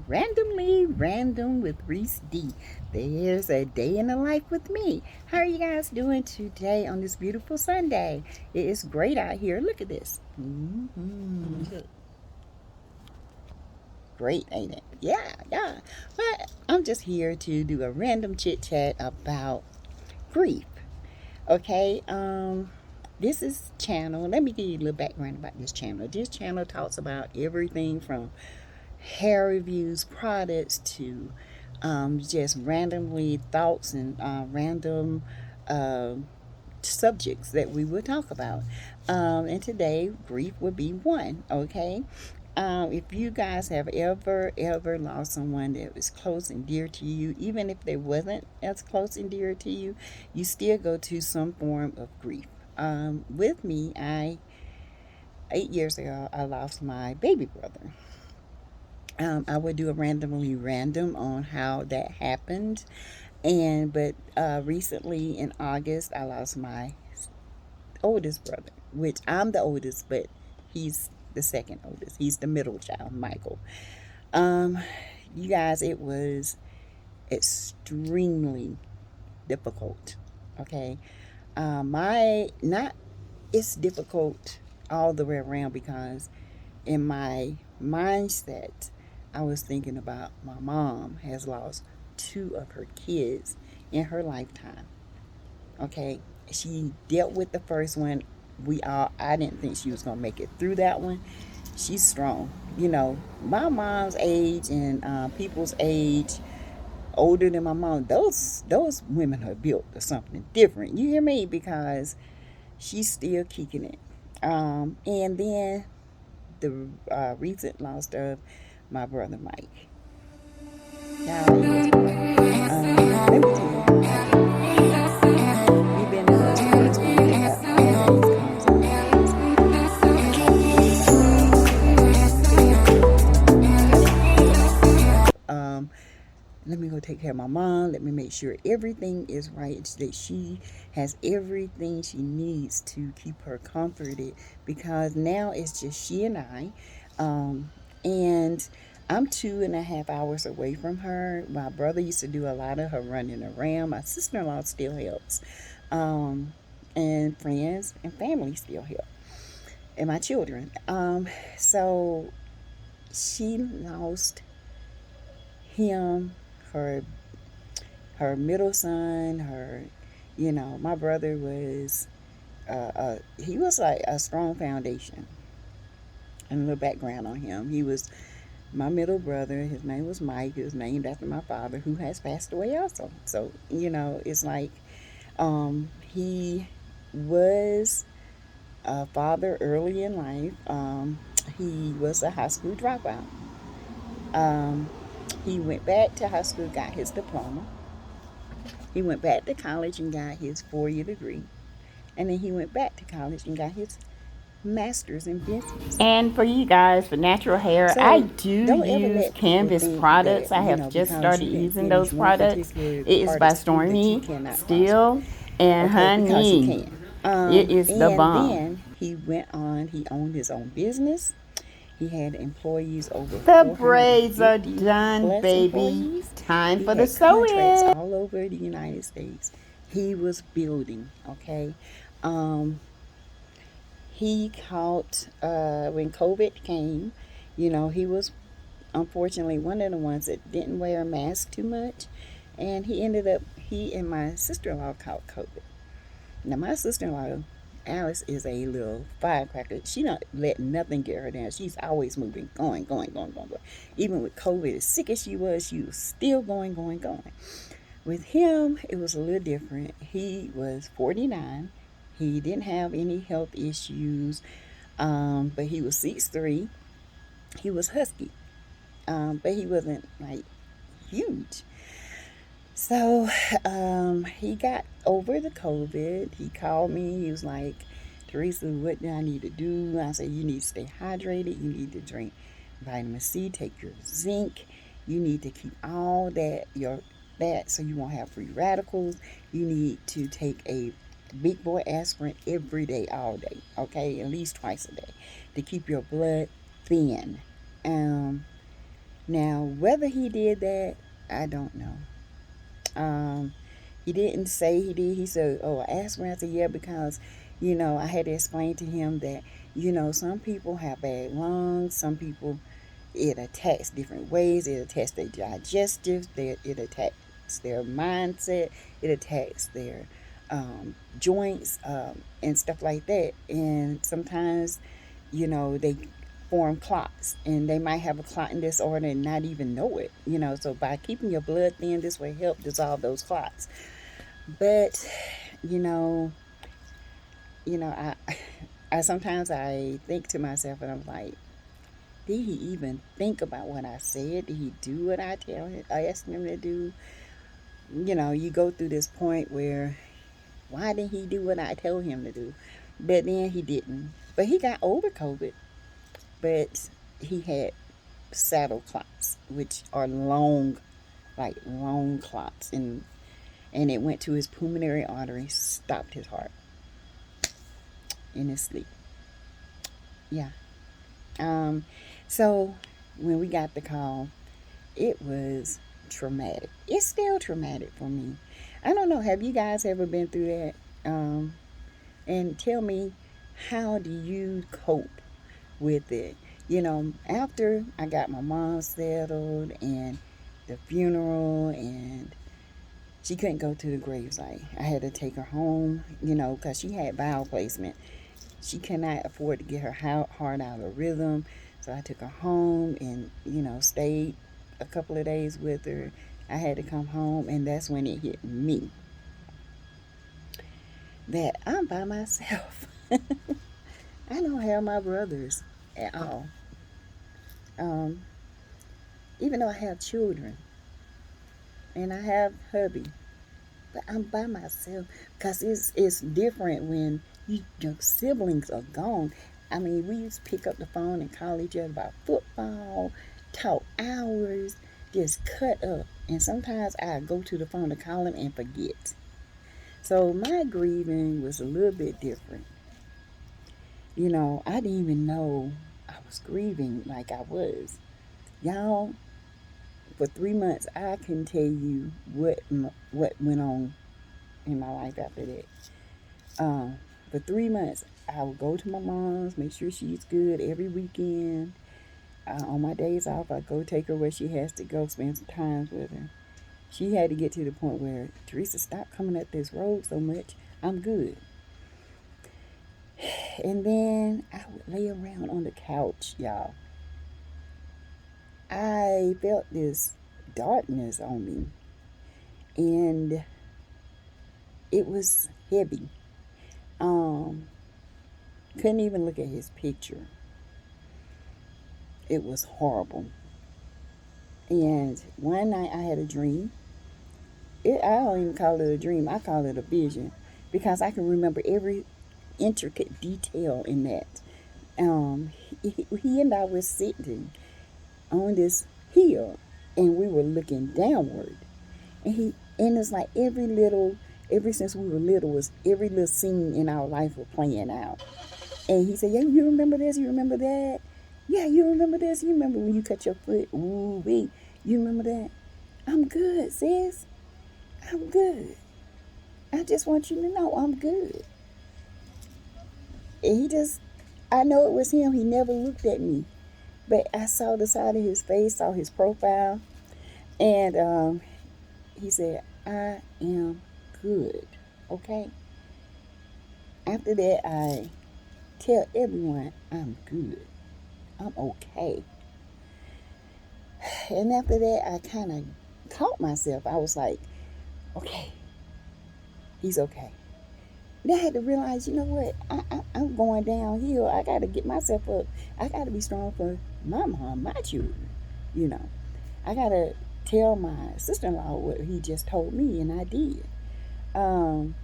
Randomly Random with Reese D. There's a day in the life with me. How are you guys doing today on this beautiful Sunday? It is great out here. Look at this. Look. Great, ain't it? Yeah. But I'm just here to do a random chit chat about grief. Okay, this is channel. Let me give you a little background about this channel. This channel talks about everything from hair reviews, products, to just randomly thoughts and random uh, subjects that we would talk about. And today, grief would be one. Okay. If you guys have ever lost someone that was close and dear to you, even if they wasn't as close and dear to you, you still go to some form of grief. With me, 8 years ago, I lost my baby brother. I would do a randomly random on how that happened. But recently in August, I lost my oldest brother, which I'm the oldest, but he's the second oldest. He's the middle child, Michael. Um, you guys, it was extremely difficult. Okay, my not it's difficult all the way around because in my mindset, I was thinking about my mom has lost two of her kids in her lifetime. Okay, she dealt with the first one. I didn't think she was gonna make it through that one. She's strong. My mom's age and people's age older than my mom. Those women are built for something different. You hear me? Because she's still kicking it. And then the recent loss of my brother Mike. Now, let me tell you what happened. We've been the first one that always let me go take care of my mom. Let me make sure everything is right, that she has everything she needs to keep her comforted, because now it's just she and I. And I'm 2.5 hours away from her. My brother used to do a lot of her running around. My sister-in-law still helps. And friends and family still help. And my children. So she lost him, her her middle son, my brother was he was like a strong foundation. And a little background on him. He was my middle brother. His name was Mike. He was named after my father, who has passed away also. So, it's like he was a father early in life. He was a high school dropout. Um, he went back to high school, got his diploma. He went back to college and got his 4-year degree. And then he went back to college and got his master's in business. And for you guys, for natural hair, so I do use Canvas products. I have just started using those products. It is by Stormy Still and Honey. It is the bomb. Then he went on. He owned his own business. He had employees over. The braids are done, baby. Time for the sew-in. All over the United States. He was building. Okay. He caught when COVID came. He was unfortunately one of the ones that didn't wear a mask too much, and he and my sister-in-law caught COVID. Now my sister-in-law Alice is a little firecracker. She don't let nothing get her down. She's always moving, going. Even with COVID, as sick as she was still going. With him, it was a little different. He was 49. He didn't have any health issues, but he was 6'3". He was husky, but he wasn't like huge. So he got over the COVID. He called me. He was like, Teresa, what do I need to do? I said, you need to stay hydrated. You need to drink vitamin C, take your zinc. You need to keep all that so you won't have free radicals. You need to take a big boy aspirin every day, all day, okay? At least twice a day to keep your blood thin. Um, Now, whether he did that, I don't know. He didn't say he did. He said, "Oh, aspirin." I said, "Yeah," because, I had to explain to him that, some people have bad lungs. Some people, it attacks different ways. It attacks their digestive. It attacks their mindset. It attacks their joints and stuff like that. And sometimes, they form clots, and they might have a clotting disorder and not even know it. So by keeping your blood thin, this will help dissolve those clots. But you know, I I sometimes I think to myself, and I'm like, did he even think about what I said? Did he do what I asked him to do? You go through this point where, why didn't he do what I told him to do? But then he didn't. But he got over COVID. But he had saddle clots, which are long, like long clots, and it went to his pulmonary artery, stopped his heart in his sleep. Yeah. Um, so when we got the call, it was traumatic. It's still traumatic for me. I don't know. Have you guys ever been through that? And tell me, how do you cope with it? After I got my mom settled and the funeral, and she couldn't go to the gravesite. I had to take her home, because she had bowel placement. She cannot afford to get her heart out of rhythm. So I took her home and, stayed a couple of days with her. I had to come home, and that's when it hit me that I'm by myself. I don't have my brothers at all. Um, Even though I have children and I have hubby, but I'm by myself because it's different when your siblings are gone. I mean, we used to pick up the phone and call each other about football, talk hours, just cut up. And sometimes I go to the phone to call them and forget. So my grieving was a little bit different. I didn't even know I was grieving like I was. Y'all, for 3 months, I can tell you what went on in my life after that. For 3 months, I would go to my mom's, make sure she's good every weekend. On my days off, I go take her where she has to go, spend some time with her. She had to get to the point where, Teresa, stop coming up this road so much. I'm good. And then I would lay around on the couch, y'all. I felt this darkness on me, and it was heavy. Um, couldn't even look at his picture. It was horrible. And one night I had a dream. I don't even call it a dream. I call it a vision because I can remember every intricate detail in that. He and I were sitting on this hill, and we were looking downward. And it's like ever since we were little, was every little scene in our life was playing out. And he said, "Yeah, you remember this? You remember that? Yeah, you remember this? You remember when you cut your foot? Ooh, wee. You remember that? I'm good, sis. I'm good. I just want you to know I'm good." And I know it was him. He never looked at me. But I saw the side of his face, saw his profile. And he said, "I am good." Okay? After that, I tell everyone I'm good. I'm okay. And after that, I kind of caught myself. I was like, okay, he's okay. Then I had to realize, you know what? I'm going downhill. I got to get myself up. I got to be strong for my mom, my children. You know, I got to tell my sister-in-law what he just told me, and I did. Um,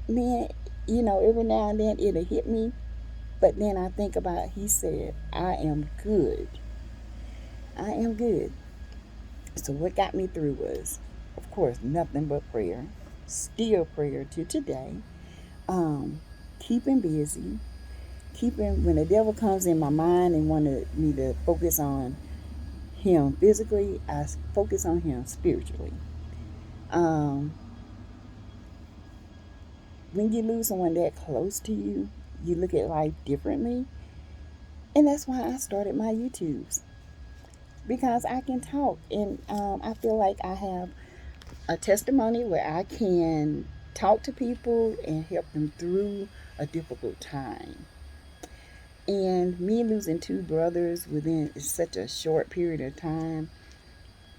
Man, every now and then it'll hit me. But then I think about, he said, I am good. I am good. So what got me through was, of course, nothing but prayer. Still prayer to today. Um, Keeping busy. Keeping, when the devil comes in my mind and wanted me to focus on him physically, I focus on him spiritually. Um, when you lose someone that close to you, you look at life differently. And that's why I started my YouTubes. Because I can talk, and I feel like I have a testimony where I can talk to people and help them through a difficult time. And me losing two brothers within such a short period of time,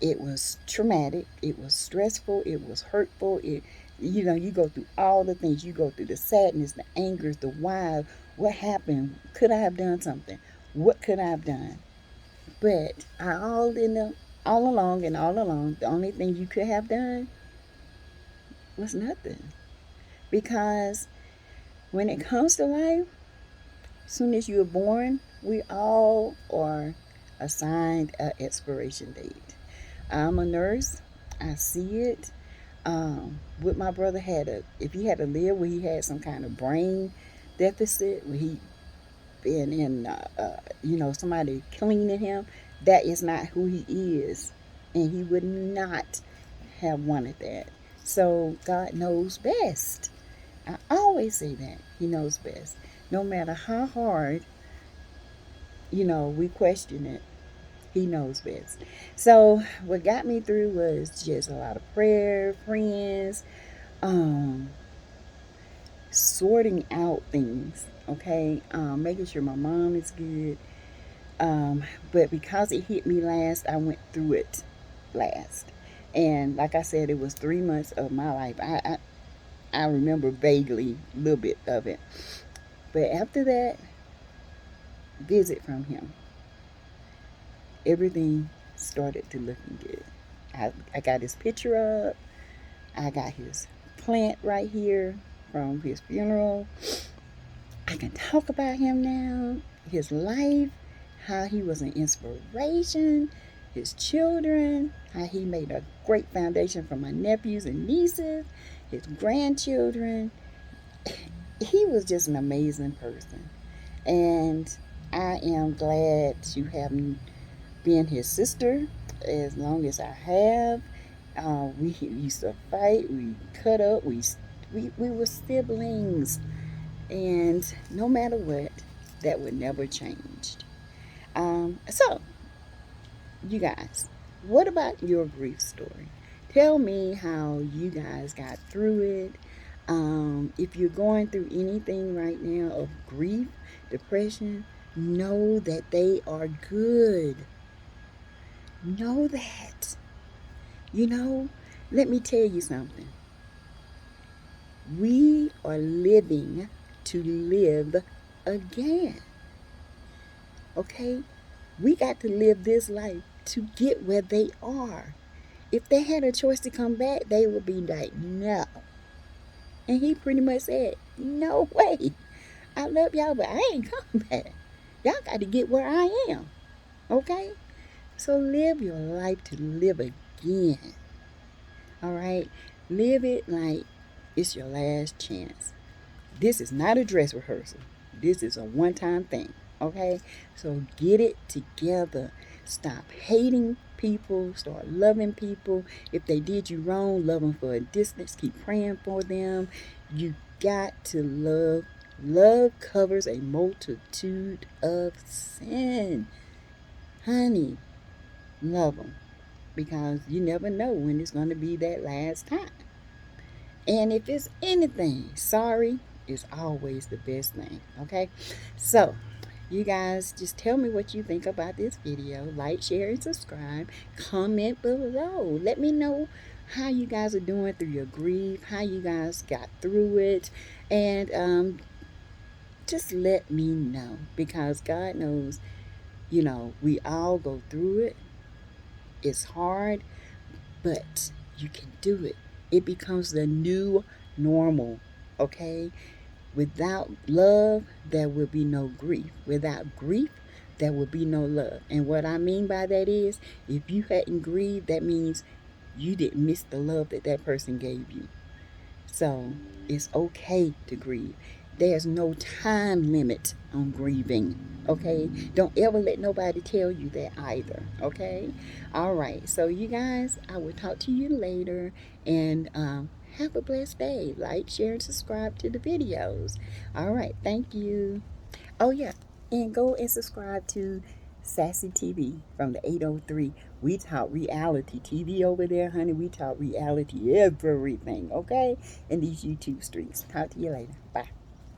it was traumatic, it was stressful, it was hurtful. You go through all the things. You go through the sadness, the anger, the why, what happened, could I have done something, what could I have done? But all along and all along, the only thing you could have done was nothing. Because when it comes to life, as soon as you are born, we all are assigned an expiration date. I'm a nurse. I see it. What my brother if he had to live where he had some kind of brain deficit, where he been in, somebody cleaning him, that is not who he is. And he would not have wanted that. So God knows best. I always say that. He knows best. No matter how hard, we question it, he knows best. So what got me through was just a lot of prayer, friends, um, sorting out things, okay? Making sure my mom is good. But because it hit me last, I went through it last. And like I said, it was 3 months of my life. I remember vaguely a little bit of it. But after that visit from him, everything started to looking good. I got his picture up. I got his plant right here from his funeral. I can talk about him now, his life, how he was an inspiration, his children, how he made a great foundation for my nephews and nieces, his grandchildren. He was just an amazing person. And I am glad to have been his sister as long as I have. We used to fight, we cut up, we were siblings. And no matter what, that would never change. So, you guys, what about your grief story? Tell me how you guys got through it. If you're going through anything right now of grief, depression, know that they are good. Know that. You know, let me tell you something. We are living to live again. Okay? We got to live this life to get where they are. If they had a choice to come back, they would be like, no. And he pretty much said, no way. I love y'all, but I ain't coming back. Y'all got to get where I am. Okay? So live your life to live again. All right? Live it like it's your last chance. This is not a dress rehearsal. This is a one-time thing. Okay? So get it together. Stop hating people. Start loving people. If they did you wrong, love them for a distance. Keep praying for them. You got to love. Love covers a multitude of sin. Honey, love them. Because you never know when it's going to be that last time. And if it's anything, sorry is always the best thing. Okay? So, you guys just tell me what you think about this video. Like, share, and subscribe. Comment below. Let me know how you guys are doing through your grief, how you guys got through it. And just let me know. Because God knows, we all go through it. It's hard, but you can do it. It becomes the new normal, okay? Without love, there will be no grief. Without grief, there will be no love. And what I mean by that is, if you hadn't grieved, that means you didn't miss the love that that person gave you. So it's okay to grieve. There's no time limit on grieving. Okay? Don't ever let nobody tell you that either. Okay? All right. So, you guys, I will talk to you later. And have a blessed day. Like, share, and subscribe to the videos. All right. Thank you. Oh, yeah. And go and subscribe to Sassy TV from the 803. We talk reality TV over there, honey. We talk reality everything, okay? In these YouTube streets. Talk to you later. Bye.